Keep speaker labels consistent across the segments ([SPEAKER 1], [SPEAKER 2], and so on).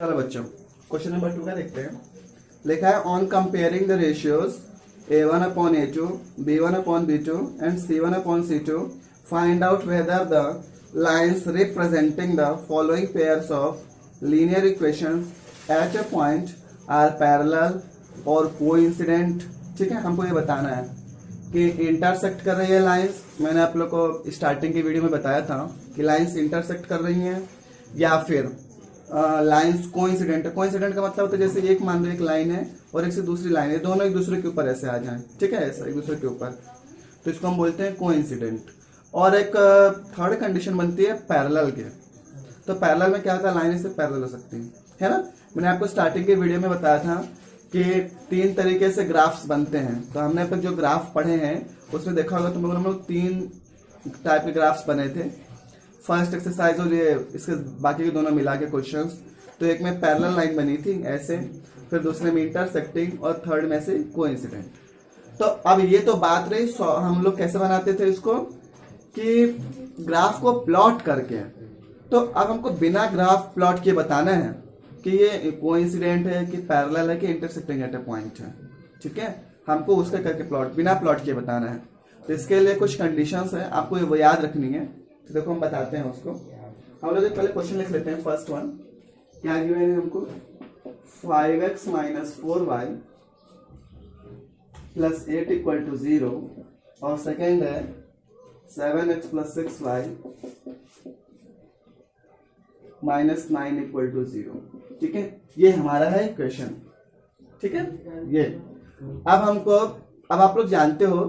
[SPEAKER 1] चलो बच्चों, question number 2 का देखते हैं। लिखा है on comparing the ratios a1/a2, b1/b2 and c1/c2 find out whether the lines representing the following pairs of linear equations at a point are parallel और coincident. ठीक है, हमको ये बताना है कि इंटरसेक्ट कर रही है लाइंस। मैंने आप लोग को स्टार्टिंग की वीडियो में बताया था कि लाइंस इंटरसेक्ट कर रही हैं या फिर लाइंस कोइंसिडेंट है। कोइंसिडेंट का मतलब होता है जैसे एक मान लो एक लाइन है और एक से दूसरी लाइन है, दोनों एक दूसरे के ऊपर ऐसे आ जाएं। ठीक है, ऐसा एक दूसरे के ऊपर, तो इसको हम बोलते हैं कोइंसिडेंट। और एक थर्ड कंडीशन बनती है पैरेलल के। तो पैरेलल में क्या होता है, लाइन इससे पैरेलल हो सकती है ना। मैंने आपको स्टार्टिंग के वीडियो में बताया था कि 3 तरीके से ग्राफ्स बनते हैं। तो हमने अब तक जो ग्राफ पढ़े हैं उसमें देखा होगा तुम लोगों ने 3 टाइप के ग्राफ्स बने थे। फर्स्ट एक्सरसाइज और ये इसके बाकी के दोनों मिला के क्वेश्चंस। तो एक में पैरेलल लाइन बनी थी ऐसे, फिर दूसरे में इंटरसेक्टिंग और थर्ड में से कोइंसिडेंट। तो अब ये तो बात रही हम लोग कैसे बनाते थे इसको कि ग्राफ को प्लॉट करके। तो अब हमको बिना ग्राफ प्लॉट किए बताना है कि ये कोइंसिडेंट है कि पैरेलल है कि इंटरसेक्टिंग एट अ पॉइंट है। ठीक है, हमको उसका करके प्लॉट बिना प्लॉट किए बताना है। तो इसके लिए कुछ कंडीशंस है, आपको वो याद रखनी है। तो देखो हम बताते हैं उसको। हम लोग पहले क्वेश्चन लिख लेते हैं। फर्स्ट वन क्या गिवन है हमको, 5x - 4y + 8 = 0। और सेकेंड है 7x + 6y - 9 = 0। ठीक है, ये हमारा है क्वेश्चन। ठीक है, ये अब आप लोग जानते हो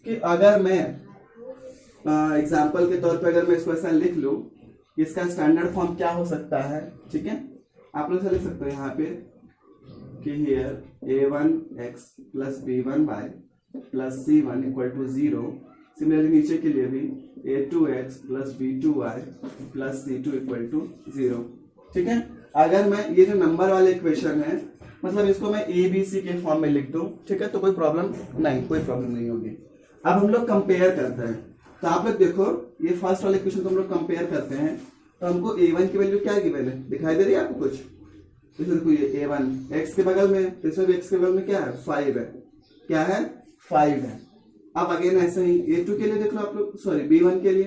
[SPEAKER 1] कि अगर मैं एग्जाम्पल के तौर पे अगर मैं इसको ऐसा लिख लूं, इसका स्टैंडर्ड फॉर्म क्या हो सकता है। ठीक है, आप लोग ऐसा लिख सकते हो यहाँ पे कि here a1x + b1y + c1 = 0। Similarly नीचे के लिए भी a2x + b2y + c2 = 0। ठीक है, अगर मैं ये जो नंबर वाले इक्वेशन है मतलब इसको मैं a b c के फॉर्म में लिख दूं, ठीक है, तो कोई प्रॉब्लम नहीं होगी। अब हम लोग कंपेयर करते हैं। तो आप लोग देखो ये फर्स्ट वाले क्वेश्चन को हम लोग कंपेयर करते हैं। तो हमको a1 की वैल्यू क्या गिवन है, दिखाई दे रही है आपको कुछ। तो देखो ये a1 x के बगल में, तो इसमें भी x के बगल में क्या है, 5 है। क्या है, 5 है। अब अगेन ऐसे ही a2 के लिए देख लो आप लोग, सॉरी b1 के लिए।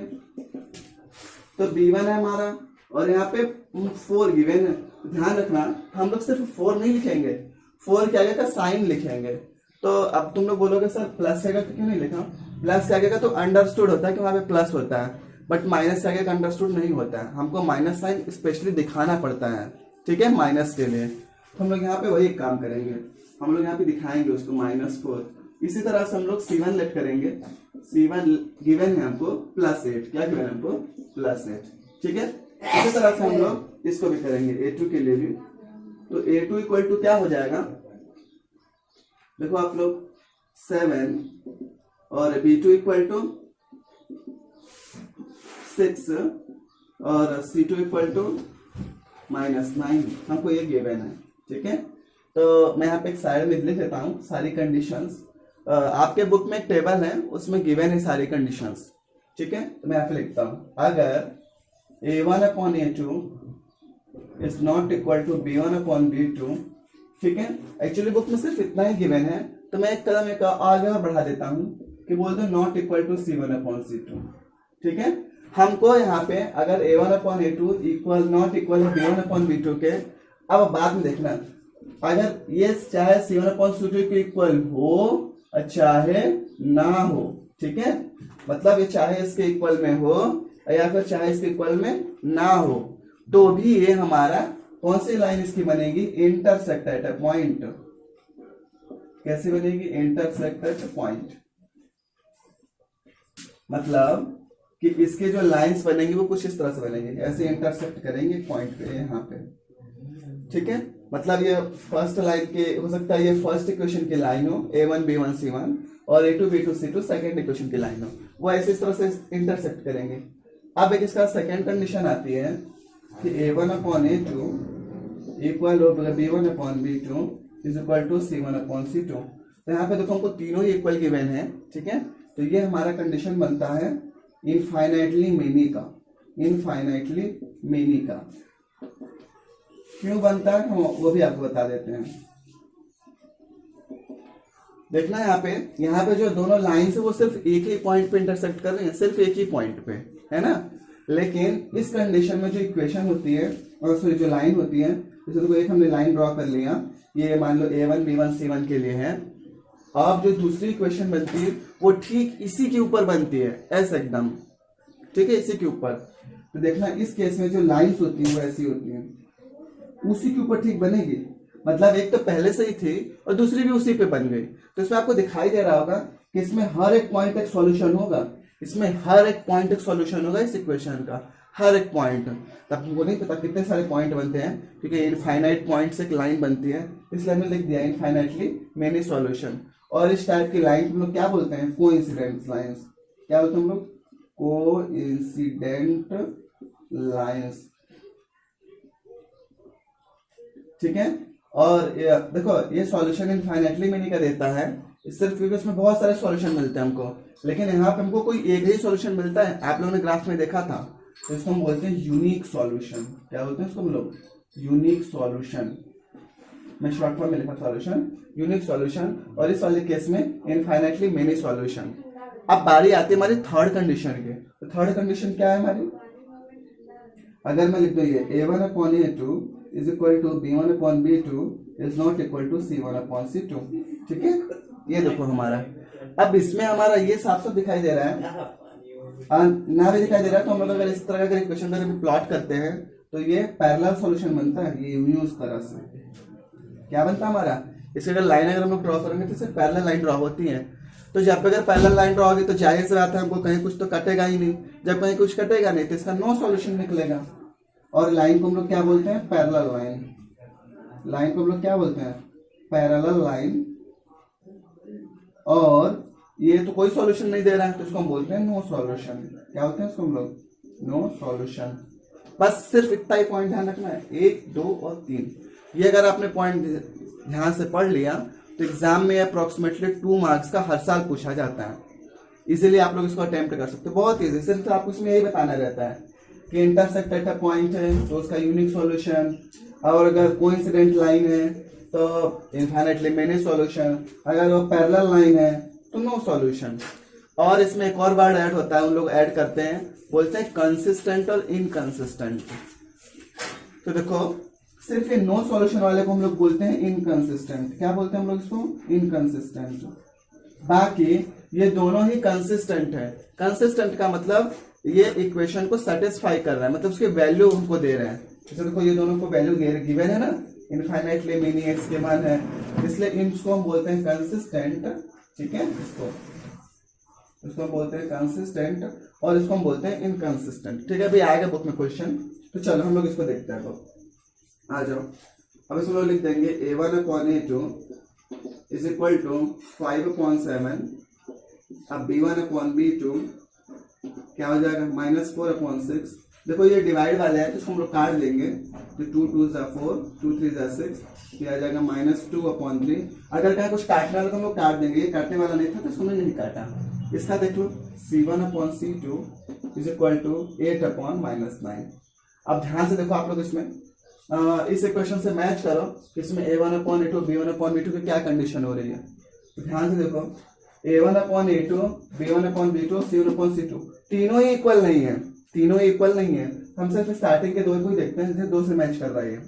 [SPEAKER 1] तो b1 है हमारा और यहाँ पे 4 गिवन है। ध्यान रखना हम लोग सिर्फ 4 नहीं लिखेंगे, 4 के आगे का साइन लिखेंगे। तो अब तुम लोग बोलोगे सर प्लस के आगे क्यों नहीं लिखा। प्लस के आगे का तो अंडरस्टूड होता है कि वहां पे प्लस होता है, बट माइनस के आगे का अंडरस्टूड नहीं होता है। हमको माइनस साइन स्पेशली दिखाना पड़ता है। ठीक है, माइनस के लिए हम लोग यहाँ पे वही काम करेंगे, हम लोग यहाँ पे दिखाएंगे उसको -4। इसी तरह से हम लोग c1 लेट करेंगे। c1 गिवन है हमको +8, क्या गिवन है हमको, +8। ठीक है, इसी तरह से हम लोग इसको भी करेंगे a2 के लिए भी। तो a2 = क्या हो जाएगा, देखो आप लोग 7 और b2 = 6 और c2 = -9। हमको ये गिवन है। ठीक है, तो मैं यहाँ पे एक साइड में लिख लेता हूँ सारी कंडीशंस। आपके बुक में एक टेबल है उसमें गिवन है सारी कंडीशंस। ठीक है, तो मैं यहाँ पे लिखता हूँ अगर a1/a2 is not equal to b1/b2। ठीक है, एक्चुअली बुक में सिर्फ इतना ही गिवन है, तो मैं एक कदम एक आगे और बढ़ा देता हूं कि बोल दो नॉट इक्वल टू c1/c2। ठीक है, हमको यहाँ पे अगर a1/a2 इक्वल नॉट इक्वल है b1/b2 के। अब बाद में देखना, अगर ये चाहे c1/c2 के इक्वल हो चाहे ना हो। ठीक है, मतलब ये चाहे इसके इक्वल में हो या फिर चाहे इसके इक्वल में ना हो, तो भी ये हमारा कौन सी लाइन इसकी बनेगी, इंटरसेक्ट एट अ पॉइंट। कैसे बनेगी, इंटरसेक्ट एट अ पॉइंट। मतलब कि इसके जो लाइंस बनेंगी वो कुछ इस तरह से बनेंगे, ऐसे इंटरसेक्ट करेंगे पॉइंट पे, यहाँ पे। ठीक है, मतलब ये फर्स्ट लाइन के हो सकता है, ये फर्स्ट इक्वेशन की लाइन हो a1 b1 c1 और a2 b2 c2 second equation की लाइन हो, वो ऐसे इस तरह से इंटरसेक्ट करेंगे। अब एक इसका सेकेंड कंडीशन आती है कि a1/a2 इक्वल b1/b2 = c1/c2। तो यहाँ पे देखो हमको तीनों ही इक्वल गिवन है। ठीक है, तो ये हमारा कंडीशन बनता है इनफाइनाइटली मेनी का। क्यों बनता है हम वो भी आपको बता देते हैं। देखना यहाँ पे जो दोनों लाइन है वो सिर्फ एक ही पॉइंट पे इंटरसेक्ट कर रही है, सिर्फ एक ही पॉइंट पे, है ना। लेकिन इस कंडीशन में जो इक्वेशन होती है और सॉरी जो लाइन होती है, जैसे देखो एक हमने लाइन ड्रॉ कर लिया, ये मान लो A1 B1 C1 के लिए है। अब जो दूसरी इक्वेशन बनती है वो ठीक इसी के ऊपर बनती है, ऐसे एकदम, ठीक है, इसी के ऊपर। तो देखना इस केस में जो लाइंस होती है वो ऐसी होती है, उसी के ऊपर ठीक बनेगी। मतलब एक तो पहले से ही थी और दूसरी भी उसी पे बन गई। तो इसमें आपको दिखाई दे रहा होगा कि इसमें हर एक पॉइंट एक सॉल्यूशन होगा, इसमें हर एक पॉइंट एक सॉल्यूशन होगा इस इक्वेशन का, हर एक पॉइंट। तब तुमको नहीं पता कितने सारे पॉइंट बनते हैं, क्योंकि इनफाइनाइट पॉइंट से एक लाइन बनती है, इसलिए हमने लिख दिया इनफाइनाइटली मेनी सॉल्यूशन। और इस टाइप की लाइन हम लोग क्या बोलते हैं, कोइंसिडेंट लाइंस। क्या बोलते हैं हम लोग, कोइंसिडेंट लाइंस, ठीक है। और ये देखो ये सॉल्यूशन इनफाइनाइटली मेनी का देता है, सिर्फ क्योंकि उसमें बहुत सारे सॉल्यूशन मिलते हैं हमको, लेकिन यहाँ पे हमको कोई एक ही सॉल्यूशन मिलता है। आप लोगों ने ग्राफ में देखा था, तो इसको हम बोलते हैं यूनिक सॉल्यूशन। क्या बोलते हैं इसको हम लोग, यूनिक सॉल्यूशन। मैं शॉर्ट फॉर्म में लिखा सॉल्यूशन, यूनिक सॉल्यूशन। और इस वाले केस में इनफाइनाइटली मेनी सॉल्यूशन। अब बारी आती है हमारी थर्ड कंडीशन के। तो थर्ड कंडीशन क्या है हमारी, अगर मैं लिख दूं ये A1/A2 is equal to B1/B2 is not equal to C1/C2, ठीक है। ये देखो हमारा, अब इसमें हमारा ये साफ साफ दिखाई दे रहा है, ना भी दिखाई दे रहा है। तो हम लोग अगर इस तरह का इक्वेशन का प्लॉट करते हैं तो ये पैरेलल सॉल्यूशन बनता है, ये यूं उस तरह से क्या बनता है हमारा। इसके अगर लाइन अगर हम लोग ड्रॉ करेंगे तो सिर्फ पैरेलल लाइन ड्रॉ होती है। तो जब अगर पैरेलल लाइन ड्रॉ होगी तो जाहिर सी बात है हमको कहीं कुछ तो कटेगा ही नहीं, जब कहीं कुछ कटेगा नहीं तो इसका नो सॉल्यूशन निकलेगा। और लाइन को हम लोग क्या बोलते हैं, पैरेलल लाइन। लाइन को हम लोग क्या बोलते हैं, पैरेलल लाइन। और ये तो कोई सॉल्यूशन नहीं दे रहा है तो इसको हम बोलते हैं नो सॉल्यूशन। क्या बोलते हैं इसको हम लोग, नो सॉल्यूशन। बस सिर्फ इतना ही पॉइंट ध्यान रखना है, 1, 2 और 3। ये अगर आपने पॉइंट ध्यान से पढ़ लिया तो एग्जाम में अप्रोक्सीमेटली 2 मार्क्स का हर साल पूछा जाता है। इसीलिए आप लोग इसको अटेम्प्ट कर सकते हो, बहुत ईजी। सिर्फ आपको इसमें यही बताना रहता है कि इंटरसेक्ट एट अ पॉइंट है तो उसका यूनिक सॉल्यूशन, और अगर कोइंसिडेंट लाइन है तो इनफाइनाइटली मेनी सॉल्यूशन, अगर वो पैरेलल लाइन है तो नो सॉल्यूशन। और इसमें एक और वर्ड ऐड होता है, उन लोग ऐड करते हैं, बोलते हैं कंसिस्टेंट और इनकंसिस्टेंट। तो देखो सिर्फ ये नो सॉल्यूशन वाले को हम लोग बोलते हैं इनकंसिस्टेंट। क्या बोलते हैं हम लोग इसको, इनकंसिस्टेंट। बाकी ये दोनों ही कंसिस्टेंट है। कंसिस्टेंट का मतलब ये इक्वेशन को सेटिस्फाई कर रहा है, मतलब उसके वैल्यू हमको दे रहे हैं। जैसे देखो ये दोनों को वैल्यू गिवन है ना, इनफाइनाइटली मेनी एक्स के मान है, इसलिए इनको हम बोलते हैं कंसिस्टेंट, ठीक है। इसको हम बोलते हैं कंसिस्टेंट और इसको हम बोलते हैं इनकंसिस्टेंट, ठीक है। अभी आएगा बुक में क्वेश्चन, तो चलो हम लोग इसको देखते हैं। तो आ जाओ, अब इसमें लोग लिख देंगे A1/A2 इज इक्वल टू 5/7। अब B1/B2 क्या हो जाएगा, -4/6। देखो ये डिवाइड वाले हैं तो इसको हम लोग काट देंगे, तो 2 2 × 4, 2 3 × 6, आ जाएगा -2/3। अगर कहीं कुछ काटने वाला तो हम लोग काट देंगे, ये काटने वाला नहीं था तो इसको नहीं काटा। इसका देख लो C1/C2 इज इक्वल टू 8/-9। अब ध्यान से देखो आप लोग इसमें इस इक्वेशन से मैच करो, इसमें A1/A2 B1/B2 की क्या कंडीशन हो रही है। तो ध्यान से देखो A1/A2 B1/B2 C1/C2 तीनों ही इक्वल नहीं है, तीनों ही इक्वल नहीं है। हम सिर्फ स्टार्टिंग के दो को ही देखते हैं, दो से मैच कर रही है।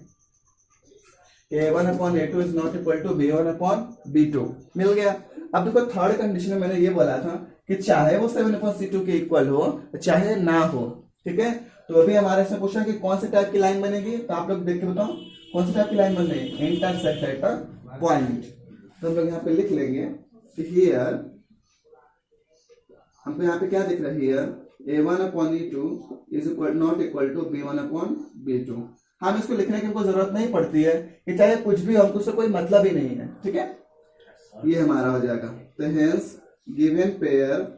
[SPEAKER 1] A1/A2 is not equal to B1/B2 मिल गया। अब देखो थर्ड कंडीशन में मैंने ये बोला था कि चाहे वो 7/C2 के इक्वल हो चाहे ना हो, ठीक है। तो अभी हमारे से पूछा कि कौन से टाइप की लाइन बनेगी, तो आप लोग देख के बताओ कौन सी टाइप की लाइन बन रही है, इंटरसेक्ट एट अ पॉइंट। तो हम लोग यहाँ पे लिख लेंगे कि हियर हमको यहाँ पे क्या दिख रहा है, here A1/E2 is not equal to B1/B2। हम इसको लिखने की हमको जरूरत नहीं पड़ती है कि चाहे कुछ भी हमको उससे कोई मतलब ही नहीं है, ठीक है। ये हमारा हो जाएगा। तो हेंस गिवन पेयर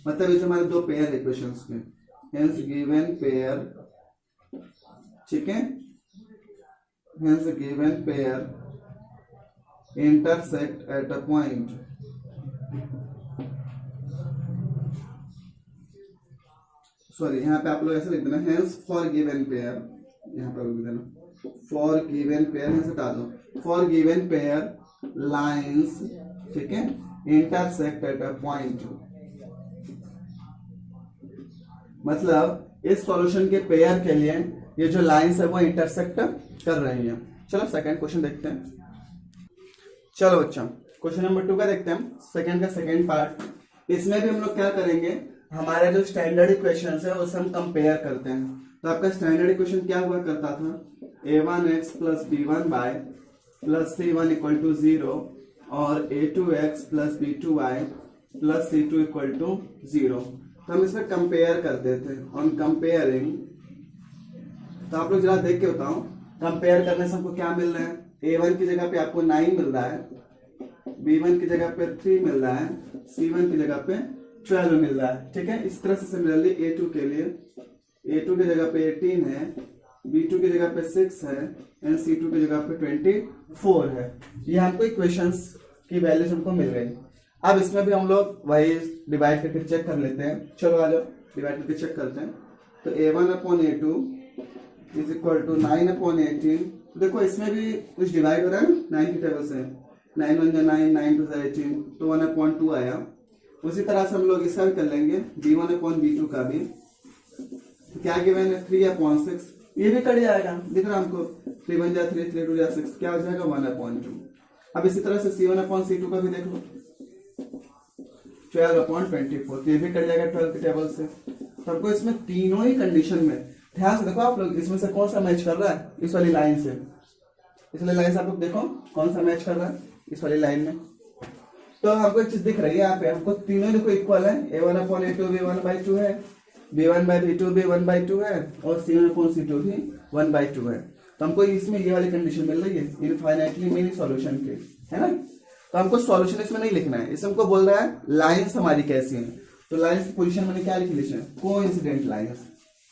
[SPEAKER 1] मतलब ये जो हमारे दो पेयर इक्वेशंस के, हेंस गिवन पेयर, ठीक है, hence given pair intersect at a point. Sorry यहाँ पे आप लोग ऐसे लिख देना, हेंस फॉर गिवन पेयर, यहाँ पे लिख देना फॉर गिवन पेयर, यहाँ से हटा दो, फॉर गिवन पेयर लाइंस, ठीक है, इंटरसेक्ट एट अ पॉइंट। मतलब इस सॉल्यूशन के पेयर के लिए ये जो लाइंस है वो इंटरसेक्ट कर रही हैं। चलो सेकंड क्वेश्चन देखते हैं। चलो बच्चों क्वेश्चन नंबर 2 का देखते हैं, सेकंड का सेकंड पार्ट। इसमें भी हम लोग क्या करेंगे, हमारा जो स्टैंडर्ड इक्वेशन है उसे हम कंपेयर करते हैं। तो आपका स्टैंडर्ड इक्वेशन क्या हुआ करता था, a1x plus b1y plus c1 equal to 0 और a2x plus b2y plus c2 equal to 0। तो हम इसमें कंपेयर करते थे। ऑन कंपेयरिंग, तो आप लोग जरा देख के बताओ, कंपेयर करने से हमको क्या मिल रहा है, a1 की जगह पे आपको 9 मिल रहा है, b1 की जगह पे 3 मिल रहा है, c1 की जगह पे 12 मिल रहा है। ठीक है, इस तरह से सिमिलरली a2 के लिए, a2 की जगह पे 18 है, b2 की जगह पे 6 है एंड c2 की जगह पे 24 है। ये हमको इक्वेशंस की वैल्यूज हमको मिल गई। अब इसमें भी हम लोग वही डिवाइड करके चेक कर लेते हैं। चलो आ जाओ डिवाइड करके चेक करते हैं। तो a1 upon a2 is equal to 9 upon 18। देखो इसमें भी कुछ डिवाइड हो रहा है 9 की टेबल से, 9 1 जा 9, 9 2 जा 18, तो 1 अपॉन 2 आया। उसी तरह से हम लोग इसका भी कर लेंगे, b1 अपॉन b2 का भी। तो क्या गिवन है, 3 अपॉन 6, ये भी कट जाएगा, दिख रहा हमको, 3 1 जा 3, 3 2 जा 6, क्या हो जाएगा 1 अपॉन 2। अब इसी तरह से c1 अपॉन c2 का भी देख लो, 12 अपॉन 24, ये भी कट जाएगा 12 की टेबल से। तो हमको इसमें तीनों ही कंडीशन में ध्यान से देखो आप लोग, इसमें से कौन सा मैच कर रहा है, इस वाली लाइन से, इस वाली लाइन से आप लोग देखो कौन सा मैच कर रहा है इस वाली लाइन में। तो हमको एक चीज दिख रही है यहाँ पे, हमको तीनों देखो इक्वल है, a1 अपॉन a2 भी 1/2 है, b1 बाई b2 भी 1/2 है और c1 अपॉन c2 भी 1/2 है। तो हमको इसमें ये वाली कंडीशन मिल रही है इनफाइनाइटली मेनी सॉल्यूशन के, है ना। तो हमको सॉल्यूशन इसमें नहीं लिखना है, इसमें हमको बोल रहा है लाइंस हमारी कैसी है। तो लाइंस की पोजीशन मैंने क्या लिखी है, कोइंसिडेंट लाइंस।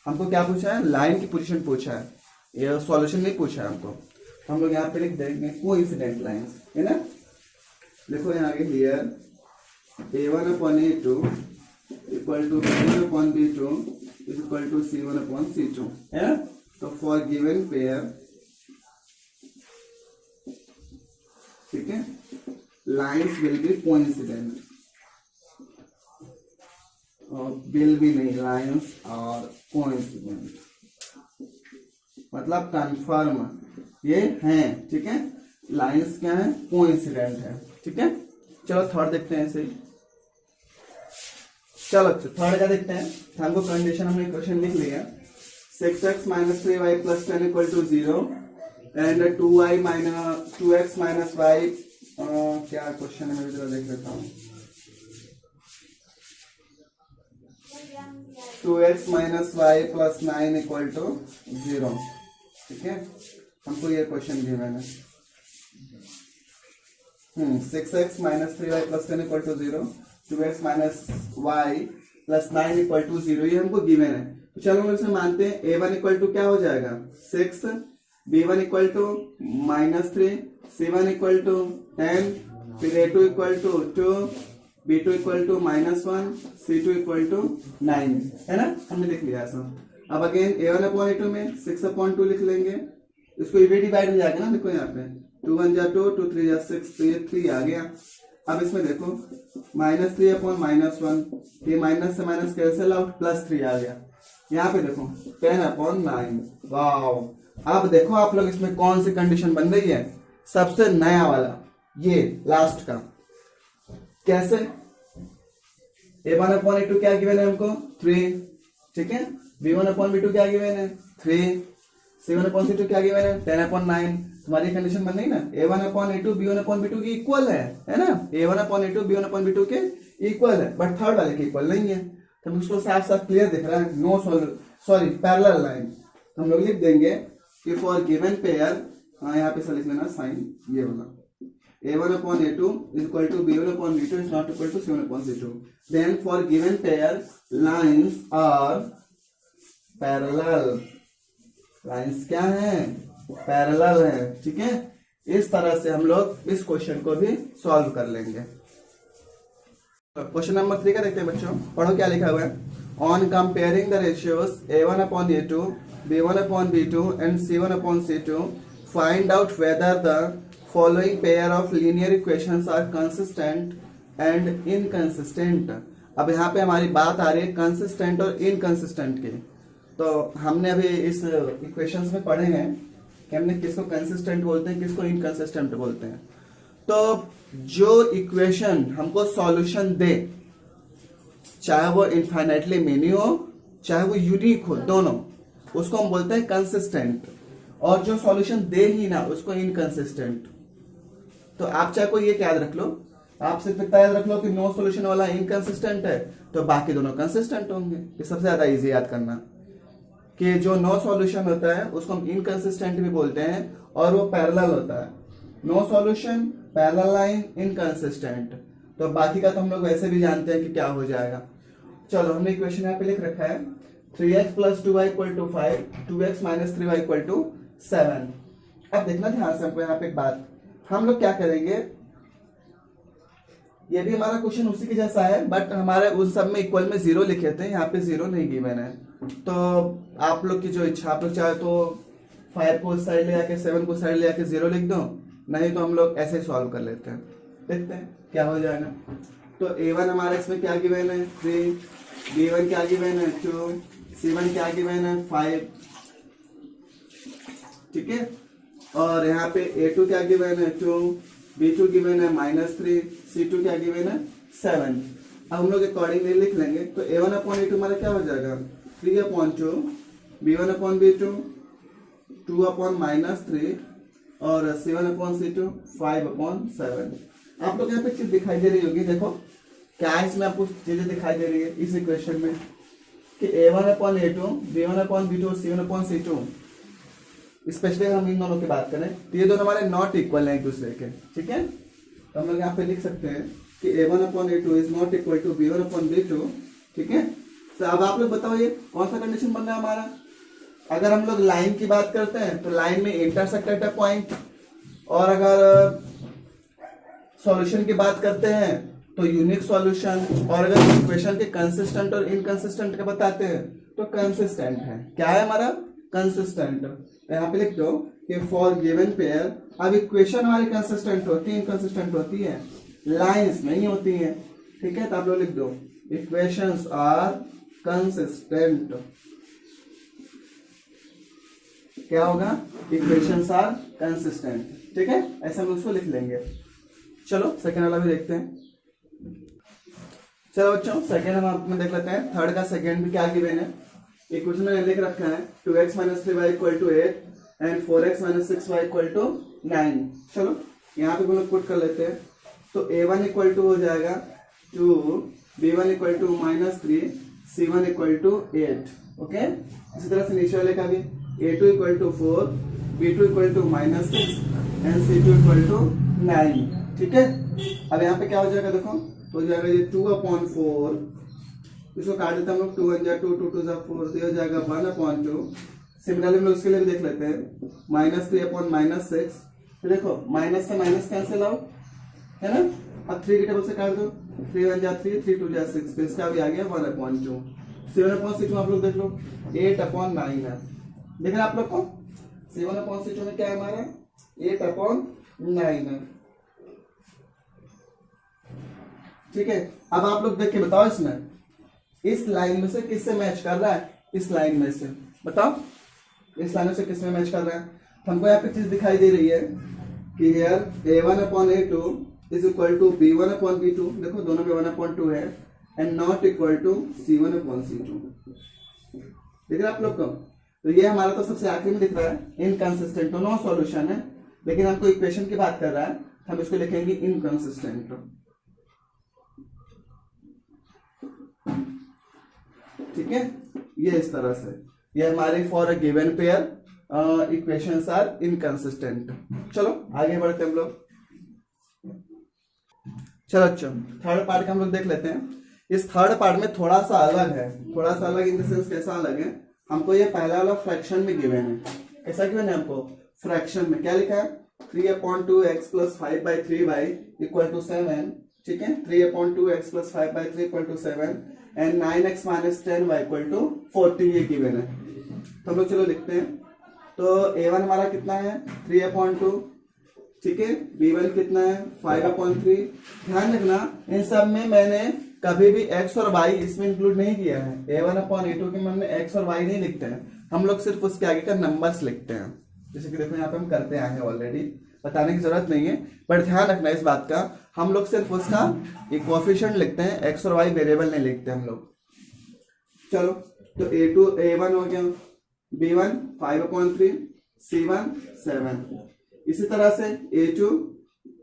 [SPEAKER 1] हमको क्या पूछा है, लाइन की पोजीशन पूछा है, ये सॉल्यूशन नहीं पूछा है हमको। तो हम लोग यहाँ पे लिख देंगे कोइंसिडेंट लाइंस, है ना। देखो यहाँ आगे here a1 upon a2 equal to b1 upon b2 is equal to c1 upon c2, है ना। तो फॉर गिवन पेयर, ठीक है, lines will be coincident, will भी नहीं, लाइंस और कोइंसिडेंट मतलब कंफर्म ये हैं, ठीक है। लाइंस क्या है, कोइंसिडेंट है, ठीक है। चलो थर्ड देखते हैं ऐसे ही। चलो थर्ड का देखते हैं। हमको कंडीशन हमने क्वेश्चन लिख लिया, 6x minus 3y plus 10 equal to 0 and 2x minus y, क्या क्वेश्चन है मैं जरा देख लेता हूँ, 2x minus y plus 9 equal to 0, ठीक है। हमको ये क्वेश्चन दिया मैंने, 6x minus 3y plus 10 equal to 0, 2x minus y plus 9 equal to 0, ये हमको गिवन है। तो चलो हम इसे मानते हैं, a1 इक्वल टू क्या हो जाएगा 6, b1 equal to minus 3, c1 equal to 10, फिर a2 equal to 2, b2 equal to minus 1, c2 equal to 9, है ना। हमने लिख लिया ऐसा। अब अगेन a1 अपॉन a2 में 6 अपॉन 2 लिख लेंगे, इसको ये डिवाइड हो जाएगा ना, देखो यहाँ पे 2 1 जा 2, 2 3 जा 6, तो ये 3 आ गया। अब इसमें देखो माइनस 3 अपॉन माइनस 1, ये माइनस से माइनस कैंसिल आउट, प्लस 3 आ गया। यहाँ पे देखो 10 अपॉन 9, वाओ। अब देखो आप लोग इसमें कौन सी कंडीशन बन रही है, सबसे नया वाला ये लास्ट का। कैसे, a1 अपॉन a2 क्या गिवन है हमको 3, ठीक है, b1 अपॉन b2 क्या गिवन है 3, c1 अपॉन c2 क्या गिवन है 10 अपॉन 9। तुम्हारी कंडीशन बन रही ना, a1 upon a2 b1 upon b2 की इक्वल है ना, a1 upon a2 b1 upon b2 के इक्वल है, बट थर्ड वाले के इक्वल नहीं है। तो उसको साफ साफ क्लियर दिख रहा है, नो सॉरी पैरेलल लाइन। तो हम लोग लिख देंगे कि फॉर गिवन पेयर, हाँ यहाँ पे लिख लेना साइन ये वाला, a1 upon a2 is equal to b1 upon b2 is not equal to c1 upon c2. Then for given pair, lines are parallel. Lines क्या है, पैरेलल है, ठीक है। इस तरह से हम लोग इस क्वेश्चन को भी सॉल्व कर लेंगे। क्वेश्चन नंबर 3 का देखते हैं बच्चों, पढ़ो क्या लिखा हुआ है। on comparing the ratios a1 upon a2, b1 upon b2 and c1 upon c2, find out whether the following pair of linear equations are consistent and inconsistent. अब यहाँ पे हमारी बात आ रही है कंसिस्टेंट और इनकंसिस्टेंट की। तो हमने अभी इस इक्वेशंस में पढ़े हैं कि हमने किसको कंसिस्टेंट बोलते हैं, किसको इनकंसिस्टेंट बोलते हैं। तो जो इक्वेशन हमको सॉल्यूशन दे, चाहे वो इनफाइनाइटली मेनी हो चाहे वो यूनिक हो, दोनों, उसको हम बोलते हैं कंसिस्टेंट। और जो सॉल्यूशन दे ही ना उसको इनकंसिस्टेंट। तो आप चाहे कोई ये याद रख लो, आप सिर्फ इतना याद रख लो कि नो सॉल्यूशन वाला इनकंसिस्टेंट है तो बाकी दोनों कंसिस्टेंट होंगे। ये सबसे ज्यादा इजी याद करना कि जो नो सॉल्यूशन होता है उसको हम इनकंसिस्टेंट भी बोलते हैं और वो पैरेलल होता है। No solution, parallel line, inconsistent. तो बाकी का तो हम लोग वैसे भी जानते हैं कि क्या हो जाएगा। चलो हमने इक्वेशन यहाँ पे लिख रखा है 3x + 2y = 5, 2x - 3y = 7। अब देखना ध्यान से हमको यहाँ पे एक बात, हम लोग क्या करेंगे, ये भी हमारा क्वेश्चन उसी के जैसा है बट हमारे उन सब में इक्वल में 0 लिखे थे, यहाँ पे 0 नहीं गिवन है। तो आप लोग की जो इच्छा, आप लोग चाहे तो 5 को साइड ले आके 7 को साइड ले आके 0 लिख दो, नहीं तो हम लोग ऐसे सॉल्व कर लेते हैं, देखते हैं क्या हो जाएगा। तो a1 हमारा इसमें क्या गिवन है 3, b1 क्या गिवन है 2, c1 क्या गिवन है 5, ठीक है। और यहाँ पे a2 क्या गिवन है 2, b2 गिवन है -3, c2 क्या गिवन है 7। अब हम लोग अकॉर्डिंगली लिख लेंगे। तो a1 upon a2 हमारा क्या हो जाएगा 3/2, b1 upon b2 2 upon -3 और c1 upon c2 5/7। आप लोग यहाँ पे चीज दिखाई दे रही होगी, देखो क्या इसमें आपको चीजें दिखाई दे रही है इस इक्वेशन में कि a1 upon a2, b1 upon b2, c1 upon c2। Specially हम इन दोनों की बात करें तो ये दोनों हमारे नॉट इक्वल हैं एक दूसरे के, ठीक है। तो हम लोग यहाँ पे लिख सकते हैं कि a1 upon a2 is not equal to b1 upon b2, ठीक है। तो अब आप लोग बताओ ये कौन सा कंडीशन बन रहा है हमारा। अगर हम लोग लाइन की बात करते हैं तो लाइन में इंटरसेक्ट एट अ पॉइंट, और अगर सॉल्यूशन की बात करते हैं तो यूनिक सॉल्यूशन, और अगर इक्वेशन के कंसिस्टेंट और इनकंसिस्टेंट का बताते हैं तो कंसिस्टेंट है। क्या है हमारा कंसिस्टेंट। तो यहाँ पे लिख दो कि फॉर गिवन पेयर, अब इक्वेशन हमारी कंसिस्टेंट होती है, इनकंसिस्टेंट होती है, लाइंस नहीं होती हैं, ठीक है। तो आप लोग लिख दो इक्वेशंस आर कंसिस्टेंट। क्या होगा इक्वेशंस आर कंसिस्टेंट, ठीक है, ऐसा हम उसको लिख लेंगे। चलो सेकेंड वाला भी देखते हैं। चलो बच्चों सेकेंड हम आपको देख लेते हैं। थर्ड का सेकेंड भी क्या गिवन है, इक्वेशन में लिख रखा है 2x - 3y = 8 and 4x - 6y = 9। चलो यहाँ पे हम लोग पुट कर लेते हैं। तो a1 = हो जाएगा 2, b1 = -3, c1 = 8, ओके। इसी तरह से नीचे वाले का भी a2 = 4, b2 = -6 एंड c2 = 9, ठीक है। अब यहाँ पे क्या हो जाएगा, देखो हो जाएगा ये 2/4, इसको काट देते हैं हम लोग, 2 1 2, 2 2 4, तो हो जाएगा 1/2। सिमिलरली हम लोग उसके लिए भी देख लेते हैं -3/-6। तो देखो माइनस से माइनस कैंसिल आउट है ना। अब 3 के टेबल से काट दो, 3 1 3, 3 2 6, तो इसका भी आ गया 1/2। 7/6 आप लोग देख लो 8/9 है, देख रहे आप लोग को 7/6 में क्या है हमारा 8/9 है, ठीक है। अब आप लोग देख के बताओ इसमें इस लाइन में से किससे मैच कर रहा है, इस लाइन में से बताओ इस लाइन में से किसमें मैच कर रहा है। हमको यहाँ पे चीज दिखाई दे रही है कि यार a1/a2 is equal to b1/b2, देखो दोनों में 1/2 है, and not equal to c1/c2, देख रहे आप लोग को। तो ये हमारा तो सबसे आखिरी में दिख रहा है इनकंसिस्टेंट, तो नो सॉल्यूशन है, लेकिन हमको इक्वेशन की बात कर रहा है, हम इसको लिखेंगे इनकंसिस्टेंट, ठीक है। ये इस तरह से ये हमारे for a given pair equations are inconsistent. चलो आगे बढ़ते हम लोग। चलो अच्छा थर्ड पार्ट का हम लोग देख लेते हैं। इस थर्ड पार्ट में थोड़ा सा अलग है, थोड़ा सा अलग इन द सेंस कैसा अलग है, हमको ये पहला वाला फ्रैक्शन में गिवन है। कैसा गिवन है हमको फ्रैक्शन में, क्या लिखा है 3/2x + 5/3y = 7, ठीक है। 3/2x + 5/3 = 7 and 9x minus 10 y equal to 40 ये गिवन है। तो हम लोग चलो लिखते हैं। तो a1 हमारा कितना है 3/2, ठीक है। b1 कितना है 5/3। ध्यान रखना इन सब में मैंने कभी भी x और y इसमें इंक्लूड नहीं किया है। a1/a2 के हमने x और y नहीं लिखते हैं, हम लोग सिर्फ उसके आगे का नंबर्स लिखते हैं। जैसे कि देखो यहाँ पे हम करते आए हैं ऑलरेडी, बताने की जरूरत नहीं है, पर ध्यान रखना इस बात का, हम लोग सिर्फ उसका एक कोएफिशिएंट लिखते हैं, x और y वेरिएबल नहीं लिखते हम लोग। चलो तो a1 हो गया, b1 5/3, c1 7, इसी तरह से a2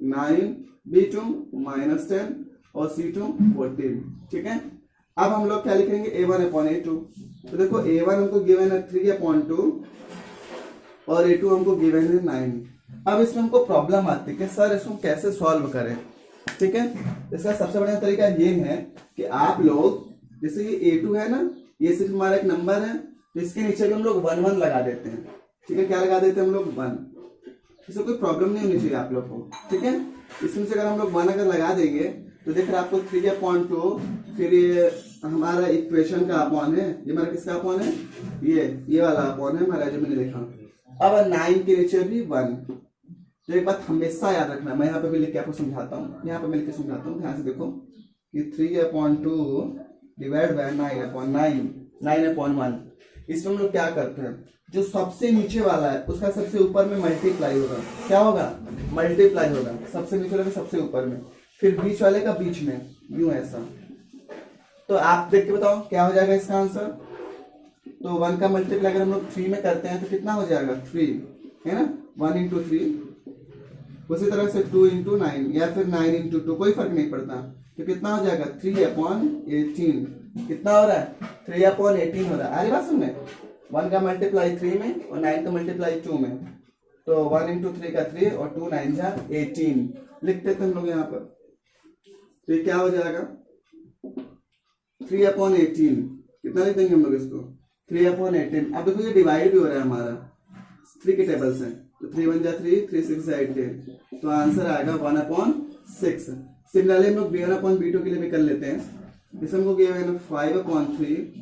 [SPEAKER 1] 9, b2 -10 और c2 14, ठीक है। अब हम लोग क्या लिखेंगे a1/a2। तो देखो a1 हमको गिवन है 3/2 और a2 हमको गिवन है 9। अब इसमें हमको प्रॉब्लम आती है कि सर इसको कैसे सॉल्व करें, ठीक है। इसका सबसे बढ़िया तरीका ये है कि आप लोग जैसे ये a2 है ना, ये सिर्फ हमारा एक नंबर है, तो इसके नीचे भी हम लोग 1 1 लगा देते हैं, ठीक है। क्या लगा देते हैं हम लोग 1, इससे कोई प्रॉब्लम नहीं होनी चाहिए आप लोग को, ठीक है। इसमें से अगर हम लोग 1 अगर लगा देंगे तो देख रहे आपको 3/2, फिर ये हमारा इक्वेशन का अपॉन है, ये हमारा किसका अपॉन है, ये वाला अपॉन है हमारा जो मैंने देखा। अब 9 के नीचे भी 1। तो एक बात हमेशा याद रखना, मैं यहाँ पे भी लिख के आपको समझाता हूँ, यहाँ पे मैं लिख के समझाता हूँ, ध्यान से देखो कि 3/2 डिवाइड बाय 9/1। इसमें हम लोग क्या करते हैं, जो सबसे नीचे वाला है उसका सबसे ऊपर में मल्टीप्लाई होगा। क्या होगा, मल्टीप्लाई होगा, सबसे नीचे वाले का सबसे ऊपर में, फिर बीच वाले का बीच में, यूं ऐसा। तो आप देख के बताओ क्या हो जाएगा इसका आंसर। तो 1 का मल्टीप्लाई अगर हम लोग 3 में करते हैं तो कितना हो जाएगा 3, है ना, 1 × 3। उसी तरह से 2 × 9 या फिर 9 × 2, कोई फर्क नहीं पड़ता। तो कितना हो जाएगा 3/18। कितना हो रहा है 3/18 हो रहा है। अरे बात सुनने, 1 का मल्टीप्लाई 3 में और 9 का मल्टीप्लाई 2 में, तो 1 × 3 का 3 और 2 9 जा 18 लिखते थे हम लोग यहाँ पर। तो ये क्या हो जाएगा 3/18। कितना लिख देंगे हम लोग इसको 3/18। अब देखो ये डिवाइड भी हो रहा है हमारा 3 के टेबल से, तो 3 1 जा 3, 3 6 जा 18, तो आंसर आएगा 1/6। सिमिलरली हम लोग b1/b2 के लिए भी कर लेते हैं। इसमें हमको गिवन है 5/3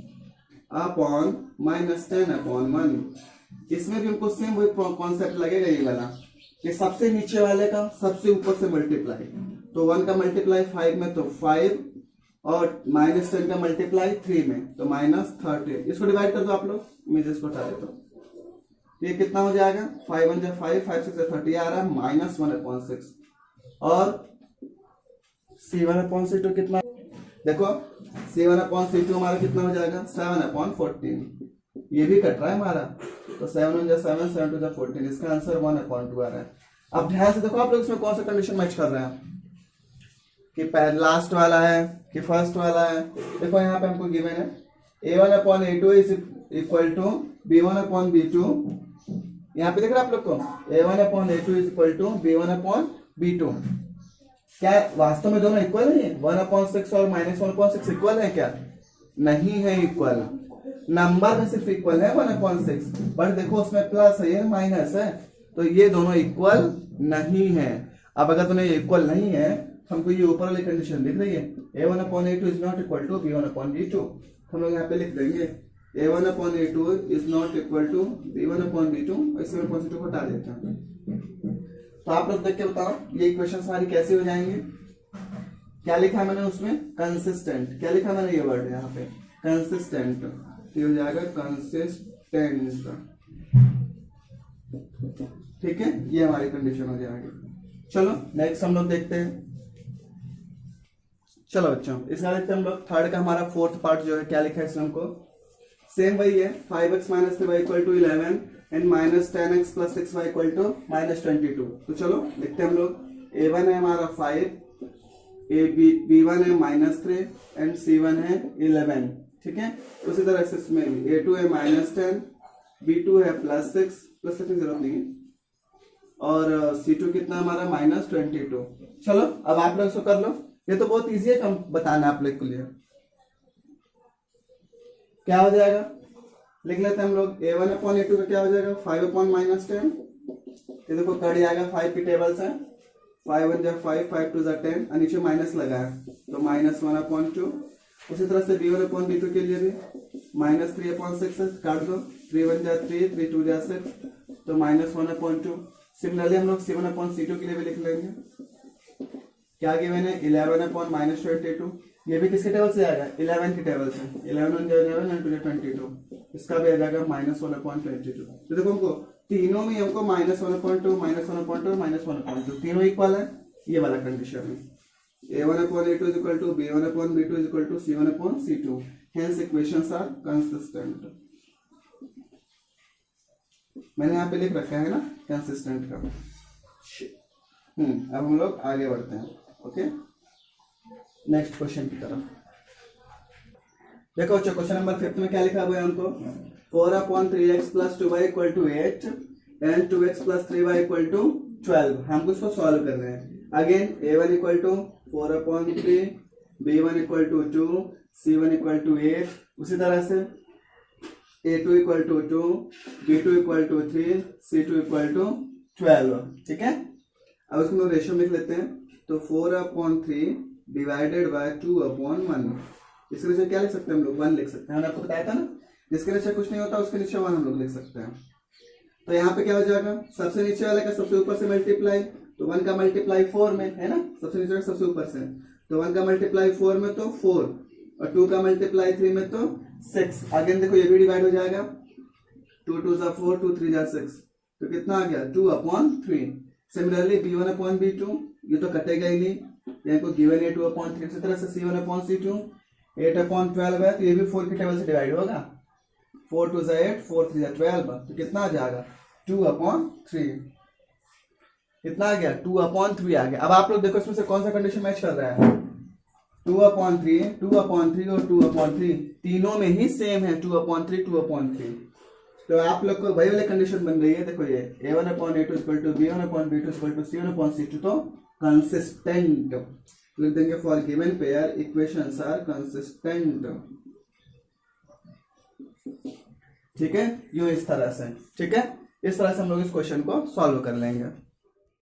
[SPEAKER 1] अपॉन -10/1। इसमें भी हमको सेम वही कॉन्सेप्ट लगेगा, ये वाला कि सबसे नीचे वाले का सबसे ऊपर से मल्टीप्लाई। तो 1 का मल्टीप्लाई 5 में तो 5 और -10 का मल्टीप्लाई 3 में तो -30। इसको डिवाइड कर दो आप लोग, मैं इसको हटा देता हूँ। ये कितना हो जाएगा 5 1 जा 5, 5 6 जा 30 आ रहा है -1/6। और c1/c2 कितना, देखो c1/c2 हमारा कितना हो जाएगा 7/14। ये भी कट रहा है हमारा, तो 7 1 जा 7, 7 2 जा 14, इसका आंसर 1/2 आ रहा है। अब ध्यान से देखो आप लोग इसमें कौन सा कंडीशन मैच कर रहे हैं, कि लास्ट वाला है कि फर्स्ट वाला है। देखो यहाँ पे हमको गिवन है a1/a2 is equal to b1/b2। यहाँ पे देख रहे हैं आप लोग को a1/a2 is equal to b1/b2। क्या वास्तव में दोनों इक्वल है 1/6 और -1/6 इक्वल है क्या, नहीं है इक्वल। नंबर में सिर्फ इक्वल है 1/6, बट देखो उसमें प्लस है ये माइनस है, तो ये दोनों इक्वल नहीं है। अब अगर दोनों इक्वल नहीं है, हमको ये ऊपर वाली कंडीशन दिख रही है a1/a2 is not equal to b1/b2। हम लोग यहाँ पे लिख देंगे a1/a2 is not equal to b1/b2, इसमें -2 को हटा देते हैं। तो आप लोग देख के बताओ ये इक्वेशन सारी कैसे हो जाएंगे। क्या लिखा है मैंने उसमें, कंसिस्टेंट। क्या लिखा मैंने, ये वर्ड यहाँ पे कंसिस्टेंट, ये हो जाएगा कंसिस्टेंट, ठीक है। ये हमारी कंडीशन हो जाएगी। चलो नेक्स्ट हम लोग देखते हैं। चलो बच्चों इसका देखते हैं हम लोग थर्ड का हमारा फोर्थ पार्ट जो है, क्या लिखा है इसमें हमको, सेम वही है 5x - 3y = 11 and -10x + 6y = -22। तो चलो लिखते हैं हम लोग। a1 है हमारा 5, b1 है -3 एंड c1 है 11, ठीक है। उसी तरह से इसमें a2 है -10, b2 है +6, प्लस की जरूरत नहीं है, और c2 कितना हमारा -22। चलो अब आप लोग इसको कर लो, ये तो बहुत इजी है, कम बताना आप लोग के लिए। क्या हो जाएगा लिख लेते हैं हम लोग, a1/a2 का क्या हो जाएगा 5/-10। ये देखो कट जाएगा 5 की टेबल से, 5 1 जा 5, 5 2 जा 10, और नीचे माइनस लगा है तो -1/2। उसी तरह से b1 अपॉन b2 के लिए भी माइनस 3 अपॉन 6 काट दो, 3 1 जा 3, 3 2 जा 6, तो माइनस 1 अपॉन 2। सिमिलरली हम लोग c1 अपॉन c2 के लिए भी लिख लेंगे। क्या गिवन है 11 अपॉन माइनस 22, ये भी किसके टेबल से आएगा 11 के टेबल से, 11 1 11 एंड 2 22, इसका भी आ जाएगा माइनस 1 अपॉन 22। तो देखो हमको तीनों में हमको minus 1 upon 2 minus 1 upon 2 minus 1 upon 2 तीनों इक्वल है, ये वाला कंडीशन है। a1 upon a2 is equal to b1 upon b2 is equal to c1 upon c2, hence equations are consistent। मैंने यहाँ पे लिख रखा है ना कंसिस्टेंट का। अब हम लोग आगे बढ़ते हैं। ओके, नेक्स्ट क्वेश्चन की तरफ देखो। क्वेश्चन नंबर 5 में क्या लिखा हुआ है हमको 4 upon 3x plus 2y equal to 8 and 2x plus 3y equal to 12। हमको इसको सॉल्व कर रहे हैं। Again a1 equal to 4 upon 3, b1 equal to 2, c1 equal to 8, उसी तरह से a2 equal to 2, b2 equal to 3, c2 equal to 12। ठीक है, अब इसको हम रेशियो लिख लेते हैं। तो 4 अपॉन 3 डिवाइडेड बाय 2 अपॉन 1, इसके नीचे क्या लिख सकते हैं हम लोग 1 लिख सकते हैं। मैंने आपको बताया था ना जिसके नीचे कुछ नहीं होता उसके नीचे 1 हम लोग लिख सकते हैं। तो यहाँ पे क्या हो जाएगा, सबसे नीचे वाले का सबसे ऊपर से मल्टीप्लाई, तो 1 का मल्टीप्लाई 4 में है ना, सबसे नीचे सबसे ऊपर से, तो 1 का मल्टीप्लाई 4 में तो 4 और 2 का मल्टीप्लाई 3 में तो 6। अगेन देखो ये भी डिवाइड हो जाएगा, 2 2 जा 4, 2 3 जा 6, तो कितना आ गया 2 upon 3। Similarly b1 upon b2 ये तो कटेगा ही नहीं, यहाँ को गिवन है 2 अपॉन 3। इसी तरह से c1 अपॉन c2 8 अपॉन 12 है, तो ये भी 4 के टेबल से डिवाइड होगा, 4 2 जा 8, 4 3 जा 12, तो कितना आ जाएगा 2 अपॉन 3। कितना आ गया 2 अपॉन 3 आ गया। अब आप लोग देखो इसमें से कौन सा कंडीशन मैच कर रहा है, 2 अपॉन 3, 2 अपॉन 3 और 2 अपॉन 3 तीनों में ही सेम है, 2 अपॉन 3, 2 अपॉन 3। तो आप लोग को वही वाली कंडीशन बन रही है। देखो ये a1 upon a2 equal to b1 upon b2 equal to c1 upon c2, तो कंसिस्टेंट लिख देंगे। For given pair equations are consistent. ठीक है, यूं इस तरह से। ठीक है, इस तरह से हम लोग इस क्वेश्चन को सॉल्व कर लेंगे।